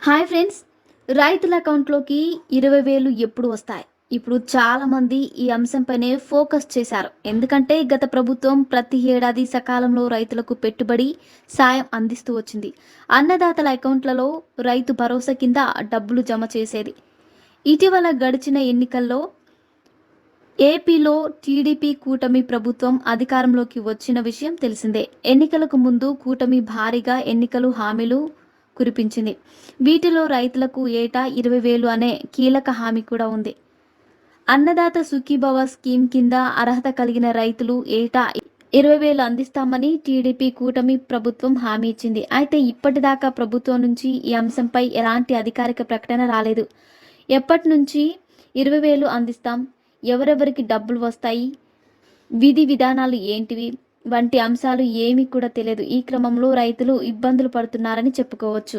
Hi friends, రైతుల అకౌంట్లోకి 20,000 ఎప్పుడు వస్తాయి? ఇప్పుడు చాలామంది ఈ అంశంపైనే ఫోకస్ చేశారు. ఎందుకంటే గత ప్రభుత్వం ప్రతి ఏడాది సకాలంలో రైతులకు పెట్టుబడి సాయం అందిస్తూ వచ్చింది. అన్నదాతల అకౌంట్లలో రైతు భరోసా కింద డబ్బులు జమ చేసేది. ఇటీవల గడిచిన ఎన్నికల్లో ఏపీలో టీడీపీ కూటమి ప్రభుత్వం అధికారంలోకి వచ్చిన విషయం తెలిసిందే. ఎన్నికలకు ముందు కూటమి భారీగా ఎన్నికలు హామీలు కురిపించింది. వీటిలో రైతులకు ఏటా 20,000 అనే కీలక హామీ కూడా ఉంది. అన్నదాత సుఖీభవ స్కీమ్ కింద అర్హత కలిగిన రైతులు ఏటా 20,000 అందిస్తామని టీడీపీ కూటమి ప్రభుత్వం హామీ ఇచ్చింది. అయితే ఇప్పటిదాకా ప్రభుత్వం నుంచి ఈ అంశంపై ఎలాంటి అధికారిక ప్రకటన రాలేదు. ఎప్పటి నుంచి 20,000 అందిస్తాం, ఎవరెవరికి డబ్బులు వస్తాయి, విధి విధానాలు ఏంటివి వంటి అంశాలు ఏమీ కూడా తెలియదు. ఈ క్రమంలో రైతులు ఇబ్బందులు పడుతున్నారని చెప్పుకోవచ్చు.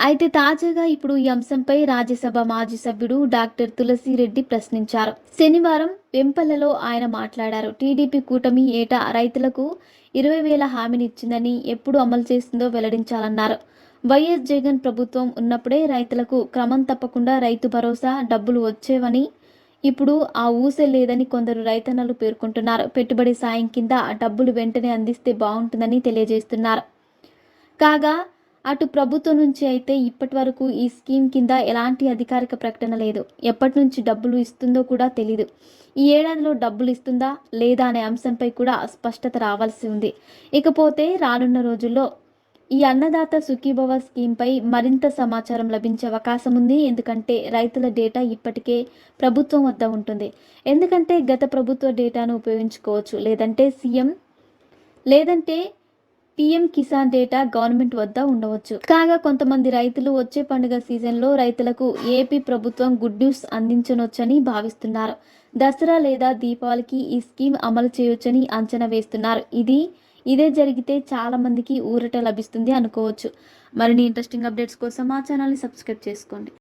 అయితే తాజాగా ఇప్పుడు ఈ అంశంపై రాజ్యసభ మాజీ సభ్యుడు డాక్టర్ తులసిరెడ్డి ప్రశ్నించారు. శనివారం వెంపల్లలో ఆయన మాట్లాడారు. టీడీపీ కూటమి ఏటా రైతులకు 20,000 హామీని ఇచ్చిందని, ఎప్పుడు అమలు చేస్తుందో వెల్లడించాలన్నారు. వైఎస్ జగన్ ప్రభుత్వం ఉన్నప్పుడే రైతులకు క్రమం తప్పకుండా రైతు భరోసా డబ్బులు వచ్చేవని, ఇప్పుడు ఆ ఊసే లేదని కొందరు రైతన్నలు పేర్కొంటున్నారు. పెట్టుబడి సాయం కింద డబ్బులు వెంటనే అందిస్తే బాగుంటుందని తెలియజేస్తున్నారు. కాగా అటు ప్రభుత్వం నుంచి అయితే ఇప్పటి వరకు ఈ స్కీమ్ కింద ఎలాంటి అధికారిక ప్రకటన లేదు. ఎప్పటి నుంచి డబ్బులు ఇస్తుందో కూడా తెలీదు. ఈ ఏడాదిలో డబ్బులు ఇస్తుందా లేదా అనే అంశంపై కూడా స్పష్టత రావాల్సి ఉంది. ఇకపోతే రానున్న రోజుల్లో ఈ అన్నదాత సుఖీభవ స్కీమ్పై మరింత సమాచారం లభించే అవకాశం ఉంది. ఎందుకంటే రైతుల డేటా ఇప్పటికే ప్రభుత్వం వద్ద ఉంటుంది. ఎందుకంటే గత ప్రభుత్వ డేటాను ఉపయోగించుకోవచ్చు, లేదంటే పీఎం కిసాన్ డేటా గవర్నమెంట్ వద్ద ఉండవచ్చు. కాగా కొంతమంది రైతులు వచ్చే పండుగ సీజన్లో రైతులకు ఏపీ ప్రభుత్వం గుడ్ న్యూస్ అందించనొచ్చని భావిస్తున్నారు. దసరా లేదా దీపావళికి ఈ స్కీమ్ అమలు చేయొచ్చని అంచనా వేస్తున్నారు. ఇదే జరిగితే చాలా మందికి ఊరట లభిస్తుంది అనుకోవచ్చు. మరిన్ని ఇంట్రెస్టింగ్ అప్డేట్స్ కోసం మా ఛానల్ని సబ్స్క్రైబ్ చేసుకోండి.